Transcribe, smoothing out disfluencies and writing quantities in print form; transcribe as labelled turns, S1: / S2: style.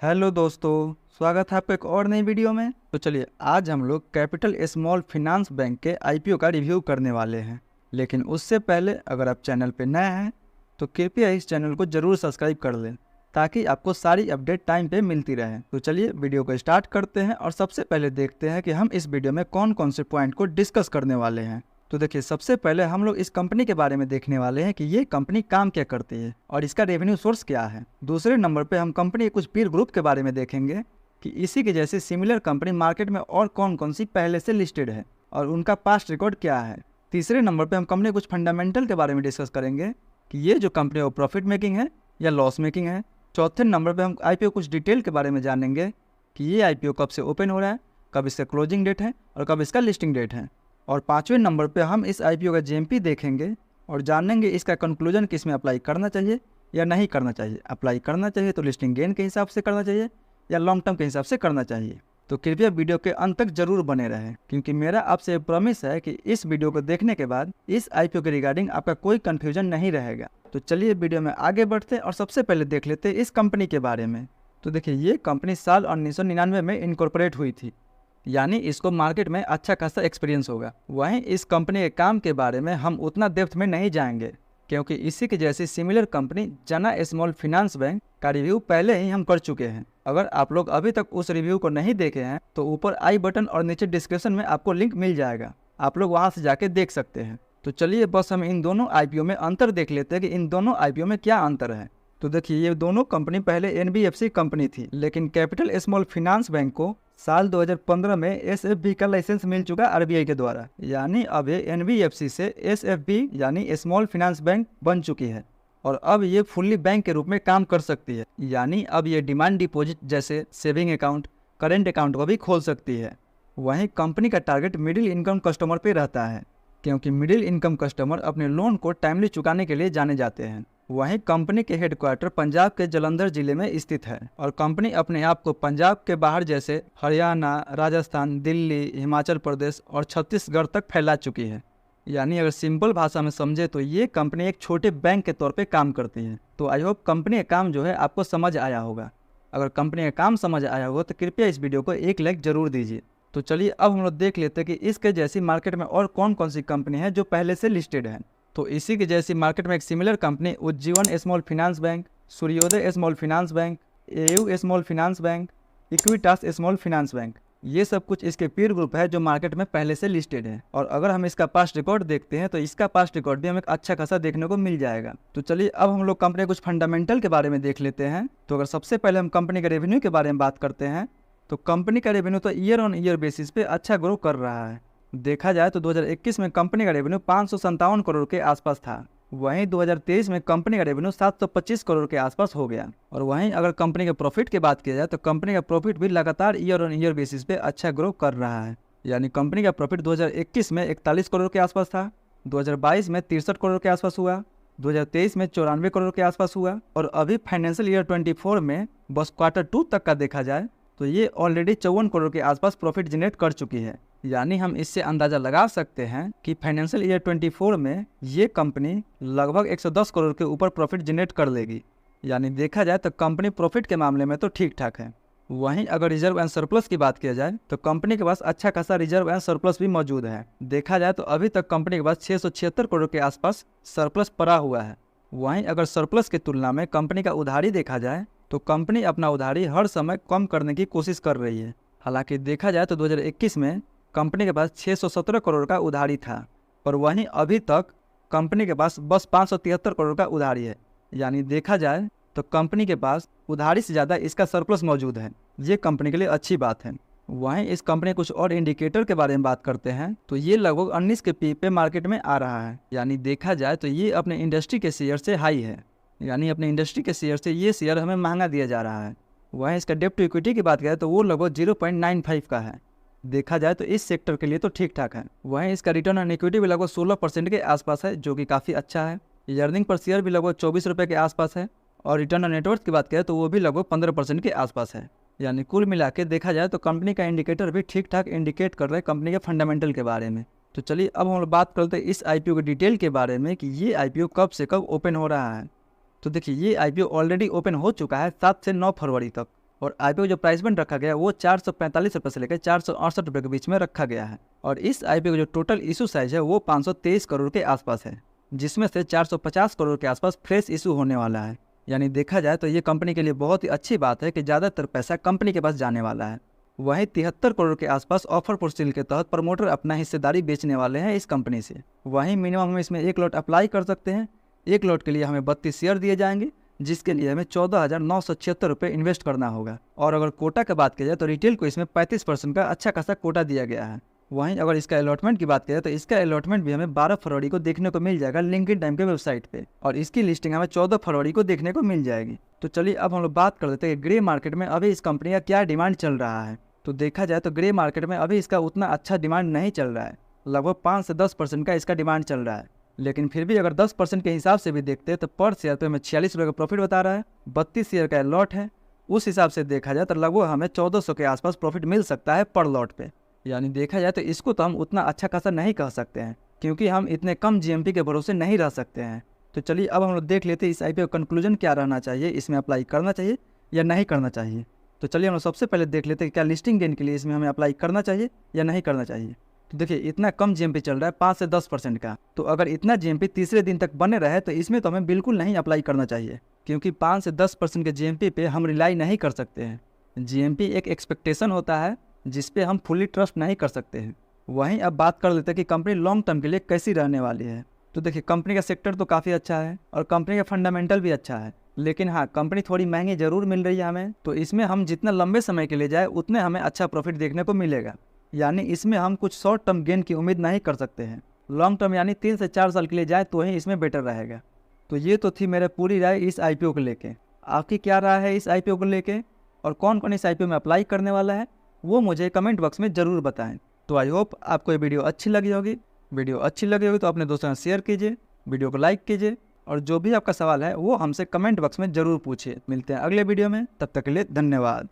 S1: Hello दोस्तों, स्वागत है आपका एक और नई वीडियो में। तो चलिए आज हम लोग कैपिटल स्मॉल फाइनेंस बैंक के आईपीओ का रिव्यू करने वाले हैं। लेकिन उससे पहले अगर आप चैनल पर नए हैं तो कृपया इस चैनल को ज़रूर सब्सक्राइब कर लें ताकि आपको सारी अपडेट टाइम पे मिलती रहे। तो चलिए वीडियो को स्टार्ट करते हैं और सबसे पहले देखते हैं कि हम इस वीडियो में कौन कौन से पॉइंट को डिस्कस करने वाले हैं। तो देखिए, सबसे पहले हम लोग इस कंपनी के बारे में देखने वाले हैं कि ये कंपनी काम क्या करती है और इसका रेवेन्यू सोर्स क्या है। दूसरे नंबर पे हम कंपनी के कुछ पीर ग्रुप के बारे में देखेंगे कि इसी के जैसे सिमिलर कंपनी मार्केट में और कौन कौन सी पहले से लिस्टेड है और उनका पास्ट रिकॉर्ड क्या है। तीसरे नंबर पे हम कंपनी के कुछ फंडामेंटल के बारे में डिस्कस करेंगे कि ये जो कंपनी है वो प्रॉफिट मेकिंग है या लॉस मेकिंग है। चौथे नंबर पे हम आईपीओ कुछ डिटेल के बारे में जानेंगे कि ये आईपीओ कब से ओपन हो रहा है, कब इसका क्लोजिंग डेट है और कब इसका लिस्टिंग डेट है। और पाँचवें नंबर पे हम इस आईपीओ का जीएमपी देखेंगे और जानेंगे इसका कंक्लूजन किस में अप्लाई करना चाहिए या नहीं करना चाहिए। अप्लाई करना चाहिए तो लिस्टिंग गेन के हिसाब से करना चाहिए या लॉन्ग टर्म के हिसाब से करना चाहिए। तो कृपया वीडियो के अंत तक जरूर बने रहें क्योंकि मेरा आपसे प्रॉमिस है कि इस वीडियो को देखने के बाद इस आईपीओ के रिगार्डिंग आपका कोई कन्फ्यूजन नहीं रहेगा। तो चलिए वीडियो में आगे बढ़ते हैं और सबसे पहले देख लेते हैं इस कंपनी के बारे में। तो देखिए, ये कंपनी साल 1999 में इनकॉर्पोरेट हुई थी, यानी इसको मार्केट में अच्छा खासा एक्सपीरियंस होगा। वहीं इस कंपनी के काम के बारे में हम उतना डेप्थ में नहीं जाएंगे क्योंकि इसी के जैसी सिमिलर कंपनी जना स्मॉल फाइनेंस बैंक का रिव्यू पहले ही हम कर चुके हैं। अगर आप लोग अभी तक उस रिव्यू को नहीं देखे हैं तो ऊपर आई बटन और नीचे डिस्क्रिप्शन में आपको लिंक मिल जाएगा, आप लोग वहां से जाके देख सकते हैं। तो चलिए बस हम इन दोनों आईपीओ में अंतर देख लेते हैं कि इन दोनों आईपीओ में क्या अंतर है। तो देखिए, ये दोनों कंपनी पहले एनबीएफसी कंपनी थी, लेकिन कैपिटल स्मॉल फाइनेंस बैंक को साल 2015 में एसएफबी का लाइसेंस मिल चुका आरबीआई के द्वारा, यानी अब ये एनबीएफसी से एसएफबी यानी स्मॉल फाइनेंस बैंक बन चुकी है और अब ये फुल्ली बैंक के रूप में काम कर सकती है। यानी अब ये डिमांड डिपॉजिट जैसे सेविंग अकाउंट, करेंट अकाउंट को भी खोल सकती है। वहीं कंपनी का टारगेट मिडिल इनकम कस्टमर पे रहता है क्योंकि मिडिल इनकम कस्टमर अपने लोन को टाइमली चुकाने के लिए जाने जाते हैं। वहीं कंपनी के हेडक्वार्टर पंजाब के जलंधर जिले में स्थित है और कंपनी अपने आप को पंजाब के बाहर जैसे हरियाणा, राजस्थान, दिल्ली, हिमाचल प्रदेश और छत्तीसगढ़ तक फैला चुकी है। यानी अगर सिंपल भाषा में समझे तो ये कंपनी एक छोटे बैंक के तौर पे काम करती है। तो आई होप कंपनी का काम जो है आपको समझ आया होगा। अगर कंपनी का काम समझ आया होगा तो कृपया इस वीडियो को एक लाइक जरूर दीजिए। तो चलिए अब हम लोग देख लेते हैं कि इसके जैसी मार्केट में और कौन कौन सी कंपनी है जो पहले से लिस्टेड है। तो इसी की जैसी मार्केट में एक similar company Ujjivan small finance bank, Suryoday small finance bank, AU small finance bank, Equitas small finance bank, ये सब कुछ इसके पीर ग्रुप है जो मार्केट में पहले से लिस्टेड है। और अगर हम इसका पास्ट रिकॉर्ड देखते हैं तो इसका पास्ट रिकॉर्ड भी हमें अच्छा खासा देखने को मिल जाएगा। तो चलिए अब हम लोग कंपनी के कुछ फंडामेंटल के बारे में देख लेते हैं। तो अगर सबसे पहले हम कंपनी के रेवेन्यू के बारे में बात करते हैं तो कंपनी का रेवेन्यू तो ईयर ऑन ईयर बेसिस पे अच्छा ग्रो कर रहा है। देखा जाए तो 2021 में कंपनी का रेवेन्यू 557 करोड़ के आसपास था। वहीं 2023 में कंपनी का रेवेन्यू 725 करोड़ के आसपास हो गया। और वहीं अगर कंपनी के प्रॉफिट की बात की जाए तो कंपनी का प्रॉफिट भी लगातार ईयर ऑन ईयर बेसिस पे अच्छा ग्रो कर रहा है। यानी कंपनी का प्रॉफिट 2021 में 41 करोड़ के आसपास था, 2022 में 63 करोड़ के आसपास हुआ, 2023 में 94 करोड़ के आसपास हुआ और अभी फाइनेंशियल ईयर 24 में बस Q2 तक का देखा जाए तो ये ऑलरेडी 54 करोड़ के आसपास प्रॉफिट जनरेट कर चुकी है। यानी हम इससे अंदाज़ा लगा सकते हैं कि फाइनेंशियल ईयर 24 में ये कंपनी लगभग 110 करोड़ के ऊपर प्रॉफिट जनरेट कर लेगी। यानी देखा जाए तो कंपनी प्रॉफिट के मामले में तो ठीक ठाक है। वहीं अगर रिजर्व एंड सरप्लस की बात किया जाए तो कंपनी के पास अच्छा खासा रिजर्व एंड सरप्लस भी मौजूद है। देखा जाए तो अभी तक कंपनी के पास 676 करोड़ के आसपास सरप्लस पड़ा हुआ है। वहीं अगर सरप्लस की तुलना में कंपनी का उधारी देखा जाए तो कंपनी अपना उधारी हर समय कम करने की कोशिश कर रही है। हालांकि देखा जाए तो 2021 में कंपनी के पास 617 करोड़ का उधारी था और वहीं अभी तक कंपनी के पास बस 573 करोड़ का उधारी है। यानी देखा जाए तो कंपनी के पास उधारी से ज़्यादा इसका सरप्लस मौजूद है। ये कंपनी के लिए अच्छी बात है। वहीं इस कंपनी कुछ और इंडिकेटर के बारे में बात करते हैं तो ये लगभग 19 के पी पे मार्केट में आ रहा है। यानी देखा जाए तो ये अपने इंडस्ट्री के शेयर से हाई है। यानी अपने इंडस्ट्री के शेयर से ये शेयर हमें महंगा दिया जा रहा है। वहीं इसका डेप्ट टू इक्विटी की बात करें तो वो लगभग 0.95 का है। देखा जाए तो इस सेक्टर के लिए तो ठीक ठाक है। वहीं इसका रिटर्न ऑन इक्विटी भी लगभग 16% के आसपास है जो कि काफ़ी अच्छा है। अर्निंग पर शेयर भी लगभग 24 रुपये के आसपास है और रिटर्न ऑन नेटवर्थ की बात करें तो वो भी लगभग 15% के आसपास है। यानी कुल मिला के देखा जाए तो कंपनी का इंडिकेटर भी ठीक ठाक इंडिकेट कर रहा है कंपनी के फंडामेंटल के बारे में। तो चलिए अब हम बात करते हैं इस आईपीओ के डिटेल के बारे में कि ये आईपीओ कब से कब ओपन हो रहा है। तो देखिए, ये आईपीओ ऑलरेडी ओपन हो चुका है 7 से 9 फरवरी तक। और आईपीओ जो प्राइस बैंड रखा गया है वो 445 रुपये से लेकर 468 रुपये के बीच में रखा गया है। और इस आईपीओ का जो टोटल इशू साइज है वो 523 करोड़ के आसपास है, जिसमें से 450 करोड़ के आसपास फ्रेश इशू होने वाला है। यानी देखा जाए तो ये कंपनी के लिए बहुत ही अच्छी बात है कि ज़्यादातर पैसा कंपनी के पास जाने वाला है। वहीं 73 करोड़ के आसपास ऑफर फॉर सेल के तहत प्रमोटर अपना हिस्सेदारी बेचने वाले हैं इस कंपनी से। वहीं मिनिमम हम इसमें 1 लॉट अप्लाई कर सकते हैं। 1 लॉट के लिए हमें 32 शेयर दिए जाएंगे, जिसके लिए हमें 14,976 रुपये इन्वेस्ट करना होगा। और अगर कोटा की बात की जाए तो रिटेल को इसमें 35% का अच्छा खासा कोटा दिया गया है। वहीं अगर इसका अलॉटमेंट की बात करें तो इसका अलॉटमेंट भी हमें 12 फरवरी को देखने को मिल जाएगा लिंक्डइन टाइम के वेबसाइट पे, और इसकी लिस्टिंग हमें 14 फरवरी को देखने को मिल जाएगी। तो चलिए अब हम लोग बात कर लेते हैं ग्रे मार्केट में अभी इस कंपनी का क्या डिमांड चल रहा है। तो देखा जाए तो ग्रे मार्केट में अभी इसका उतना अच्छा डिमांड नहीं चल रहा है, लगभग 5 से 10% का इसका डिमांड चल रहा है। लेकिन फिर भी अगर 10% के हिसाब से भी देखते हैं तो पर शेयर पे हमें 46 रुपये का प्रॉफिट बता रहा है। 32 शेयर का लॉट है, उस हिसाब से देखा जाए तो लगभग हमें 1400 के आसपास प्रॉफिट मिल सकता है पर लॉट पे। यानी देखा जाए तो इसको तो हम उतना अच्छा खासा नहीं कह सकते हैं, क्योंकि हम इतने कम जीएमपी के भरोसे नहीं रह सकते हैं। तो चलिए अब हम लोग देख लेते हैं इस आईपीओ का कंक्लूजन क्या रहना चाहिए, इसमें अप्लाई करना चाहिए या नहीं करना चाहिए। तो चलिए हम लोग सबसे पहले देख लेते हैं क्या लिस्टिंग गेन के लिए इसमें हमें अप्लाई करना चाहिए या नहीं करना चाहिए। तो देखिए इतना कम जीएमपी चल रहा है 5 से 10% का, तो अगर इतना जीएमपी तीसरे दिन तक बने रहे तो इसमें तो हमें बिल्कुल नहीं अप्लाई करना चाहिए, क्योंकि 5 से 10% के जीएमपी पे हम रिलाई नहीं कर सकते हैं। जीएमपी एक एक्सपेक्टेशन होता है जिस पे हम फुली ट्रस्ट नहीं कर सकते हैं। वहीं अब बात कर लेते हैं कि कंपनी लॉन्ग टर्म के लिए कैसी रहने वाली है। तो देखिए कंपनी का सेक्टर तो काफ़ी अच्छा है और कंपनी का फंडामेंटल भी अच्छा है, लेकिन हाँ कंपनी थोड़ी महंगी ज़रूर मिल रही है हमें। तो इसमें हम जितना लंबे समय के लिए जाए उतने हमें अच्छा प्रॉफिट देखने को मिलेगा। यानी इसमें हम कुछ शॉर्ट टर्म गेन की उम्मीद नहीं कर सकते हैं। लॉन्ग टर्म यानी 3 से 4 साल के लिए जाए तो ही इसमें बेटर रहेगा। तो ये तो थी मेरी पूरी राय इस आईपीओ को लेके। आपकी क्या राय है इस आईपीओ को लेके, और कौन कौन इस आईपीओ में अप्लाई करने वाला है वो मुझे कमेंट बॉक्स में ज़रूर बताएं। तो आई होप आपको ये वीडियो अच्छी लगी होगी। वीडियो अच्छी लगी होगी तो अपने दोस्तों से शेयर कीजिए, वीडियो को लाइक कीजिए, और जो भी आपका सवाल है वो हमसे कमेंट बॉक्स में ज़रूर पूछिए। मिलते हैं अगले वीडियो में, तब तक के लिए धन्यवाद।